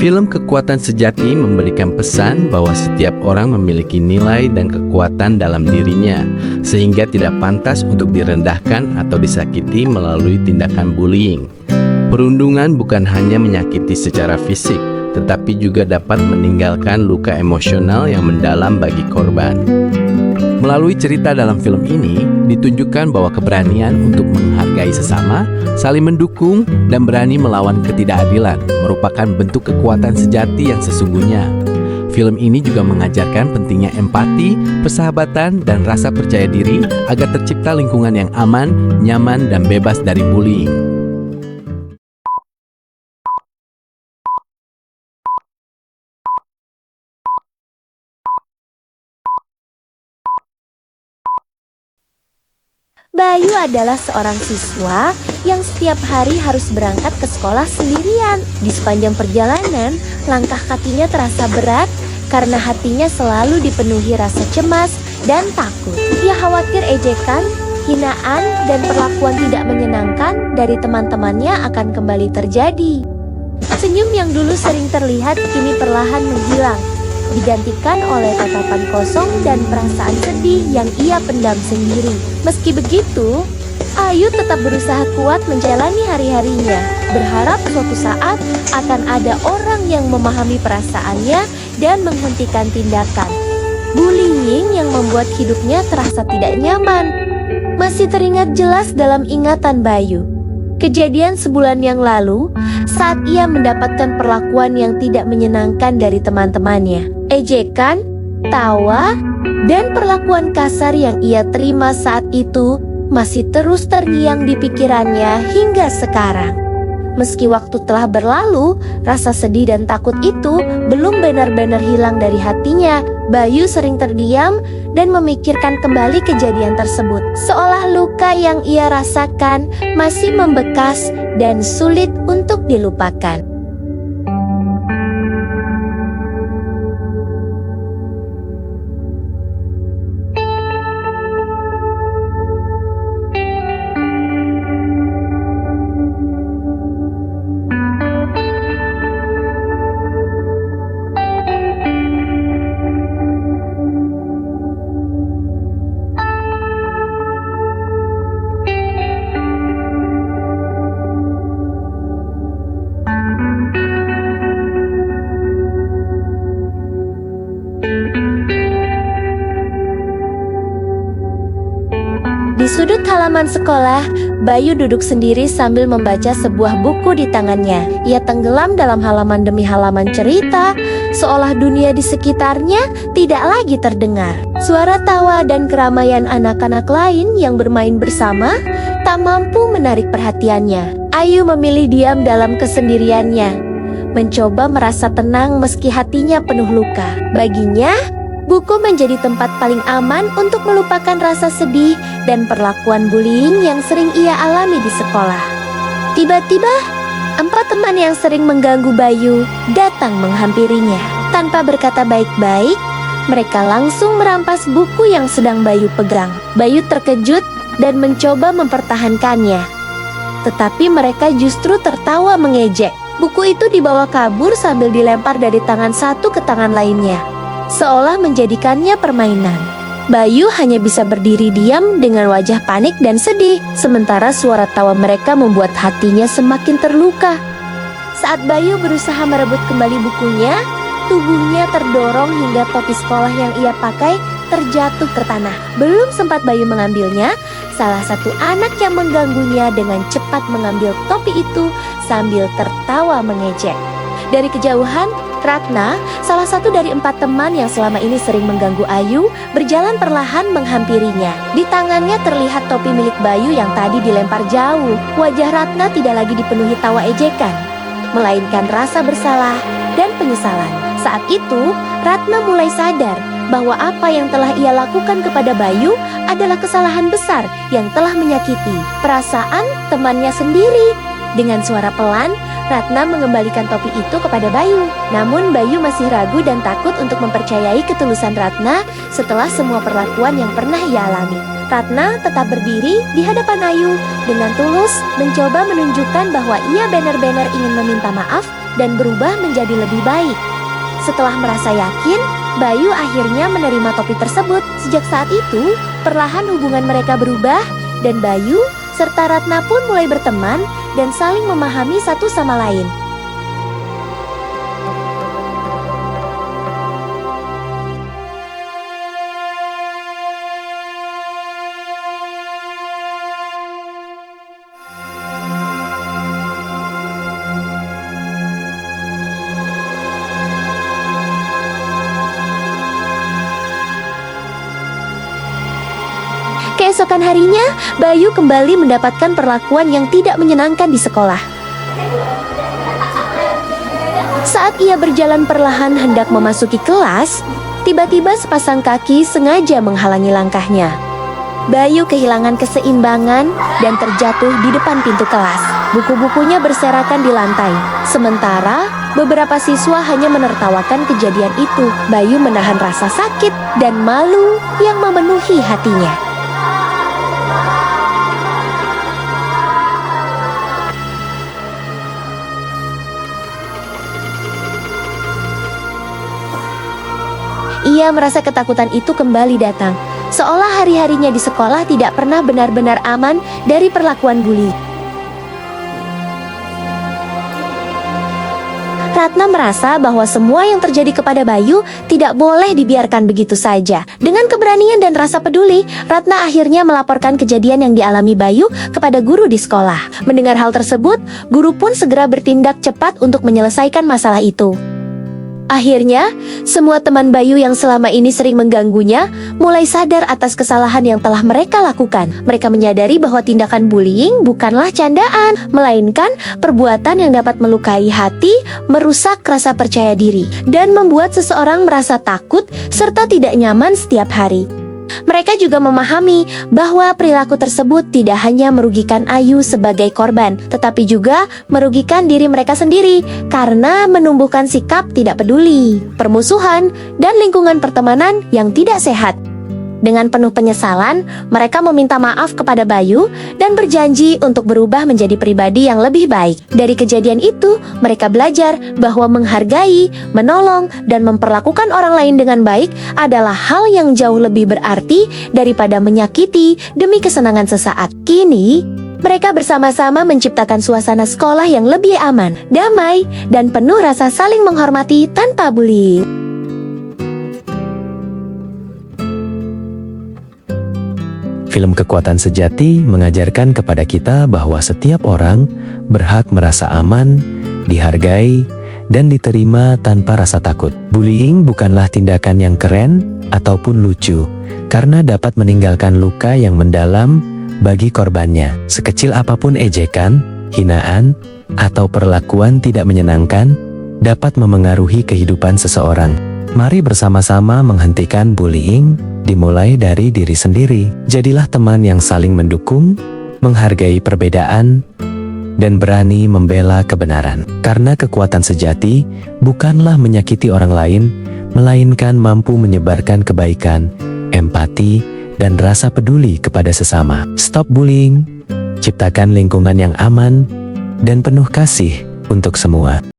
Film Kekuatan Sejati memberikan pesan bahwa setiap orang memiliki nilai dan kekuatan dalam dirinya, sehingga tidak pantas untuk direndahkan atau disakiti melalui tindakan bullying. Perundungan bukan hanya menyakiti secara fisik, tetapi juga dapat meninggalkan luka emosional yang mendalam bagi korban. Melalui cerita dalam film ini, ditunjukkan bahwa keberanian untuk menghargai sesama, saling mendukung, dan berani melawan ketidakadilan merupakan bentuk kekuatan sejati yang sesungguhnya. Film ini juga mengajarkan pentingnya empati, persahabatan, dan rasa percaya diri agar tercipta lingkungan yang aman, nyaman, dan bebas dari bullying. Bayu adalah seorang siswa yang setiap hari harus berangkat ke sekolah sendirian. Di sepanjang perjalanan, langkah kakinya terasa berat karena hatinya selalu dipenuhi rasa cemas dan takut. Ia khawatir ejekan, hinaan, dan perlakuan tidak menyenangkan dari teman-temannya akan kembali terjadi. Senyum yang dulu sering terlihat kini perlahan menghilang, digantikan oleh tatapan kosong dan perasaan sedih yang ia pendam sendiri. Meski begitu, Ayu tetap berusaha kuat menjalani hari-harinya, berharap suatu saat akan ada orang yang memahami perasaannya dan menghentikan tindakan bullying yang membuat hidupnya terasa tidak nyaman. Masih teringat jelas dalam ingatan Bayu kejadian sebulan yang lalu saat ia mendapatkan perlakuan yang tidak menyenangkan dari teman-temannya. Ejekan, tawa, dan perlakuan kasar yang ia terima saat itu masih terus terngiang di pikirannya hingga sekarang. Meski waktu telah berlalu, rasa sedih dan takut itu belum benar-benar hilang dari hatinya. Bayu sering terdiam dan memikirkan kembali kejadian tersebut, seolah luka yang ia rasakan masih membekas dan sulit untuk dilupakan. Di sudut halaman sekolah, Bayu duduk sendiri sambil membaca sebuah buku di tangannya. Ia tenggelam dalam halaman demi halaman cerita, seolah dunia di sekitarnya tidak lagi terdengar. Suara tawa dan keramaian anak-anak lain yang bermain bersama tak mampu menarik perhatiannya. Ayu memilih diam dalam kesendiriannya, mencoba merasa tenang meski hatinya penuh luka. Baginya, buku menjadi tempat paling aman untuk melupakan rasa sedih dan perlakuan bullying yang sering ia alami di sekolah. Tiba-tiba, 4 teman yang sering mengganggu Bayu datang menghampirinya. Tanpa berkata baik-baik, mereka langsung merampas buku yang sedang Bayu pegang. Bayu terkejut dan mencoba mempertahankannya, tetapi mereka justru tertawa mengejek. Buku itu dibawa kabur sambil dilempar dari tangan satu ke tangan lainnya, seolah menjadikannya permainan. Bayu hanya bisa berdiri diam dengan wajah panik dan sedih, sementara suara tawa mereka membuat hatinya semakin terluka. Saat Bayu berusaha merebut kembali bukunya, tubuhnya terdorong hingga topi sekolah yang ia pakai terjatuh ke tanah. Belum sempat Bayu mengambilnya, salah satu anak yang mengganggunya dengan cepat mengambil topi itu sambil tertawa mengejek. Dari kejauhan, Ratna, salah satu dari 4 teman yang selama ini sering mengganggu Ayu, berjalan perlahan menghampirinya. Di tangannya terlihat topi milik Bayu yang tadi dilempar jauh. Wajah Ratna tidak lagi dipenuhi tawa ejekan, melainkan rasa bersalah dan penyesalan. Saat itu, Ratna mulai sadar bahwa apa yang telah ia lakukan kepada Bayu adalah kesalahan besar yang telah menyakiti perasaan temannya sendiri. Dengan suara pelan, Ratna mengembalikan topi itu kepada Bayu. Namun Bayu masih ragu dan takut untuk mempercayai ketulusan Ratna setelah semua perlakuan yang pernah ia alami. Ratna tetap berdiri di hadapan Ayu dengan tulus mencoba menunjukkan bahwa ia benar-benar ingin meminta maaf dan berubah menjadi lebih baik. Setelah merasa yakin, Bayu akhirnya menerima topi tersebut. Sejak saat itu, perlahan hubungan mereka berubah dan Bayu serta Ratna pun mulai berteman dan saling memahami satu sama lain. Keesokan harinya, Bayu kembali mendapatkan perlakuan yang tidak menyenangkan di sekolah. Saat ia berjalan perlahan hendak memasuki kelas, tiba-tiba sepasang kaki sengaja menghalangi langkahnya. Bayu kehilangan keseimbangan dan terjatuh di depan pintu kelas. Buku-bukunya berserakan di lantai. Sementara, beberapa siswa hanya menertawakan kejadian itu. Bayu menahan rasa sakit dan malu yang memenuhi hatinya. Ia merasa ketakutan itu kembali datang, seolah hari-harinya di sekolah tidak pernah benar-benar aman dari perlakuan bully. Ratna merasa bahwa semua yang terjadi kepada Bayu tidak boleh dibiarkan begitu saja. Dengan keberanian dan rasa peduli, Ratna akhirnya melaporkan kejadian yang dialami Bayu kepada guru di sekolah. Mendengar hal tersebut, guru pun segera bertindak cepat untuk menyelesaikan masalah itu. Akhirnya, semua teman Bayu yang selama ini sering mengganggunya mulai sadar atas kesalahan yang telah mereka lakukan. Mereka menyadari bahwa tindakan bullying bukanlah candaan, melainkan perbuatan yang dapat melukai hati, merusak rasa percaya diri, dan membuat seseorang merasa takut serta tidak nyaman setiap hari. Mereka juga memahami bahwa perilaku tersebut tidak hanya merugikan Ayu sebagai korban, tetapi juga merugikan diri mereka sendiri karena menumbuhkan sikap tidak peduli, permusuhan, dan lingkungan pertemanan yang tidak sehat. Dengan penuh penyesalan, mereka meminta maaf kepada Bayu dan berjanji untuk berubah menjadi pribadi yang lebih baik. Dari kejadian itu, mereka belajar bahwa menghargai, menolong, dan memperlakukan orang lain dengan baik adalah hal yang jauh lebih berarti daripada menyakiti demi kesenangan sesaat. Kini, mereka bersama-sama menciptakan suasana sekolah yang lebih aman, damai, dan penuh rasa saling menghormati tanpa bullying. Film Kekuatan Sejati mengajarkan kepada kita bahwa setiap orang berhak merasa aman, dihargai, dan diterima tanpa rasa takut. Bullying bukanlah tindakan yang keren ataupun lucu, karena dapat meninggalkan luka yang mendalam bagi korbannya. Sekecil apapun ejekan, hinaan, atau perlakuan tidak menyenangkan, dapat memengaruhi kehidupan seseorang. Mari bersama-sama menghentikan bullying, dimulai dari diri sendiri. Jadilah teman yang saling mendukung, menghargai perbedaan, dan berani membela kebenaran. Karena kekuatan sejati bukanlah menyakiti orang lain, melainkan mampu menyebarkan kebaikan, empati, dan rasa peduli kepada sesama. Stop bullying, ciptakan lingkungan yang aman, dan penuh kasih untuk semua.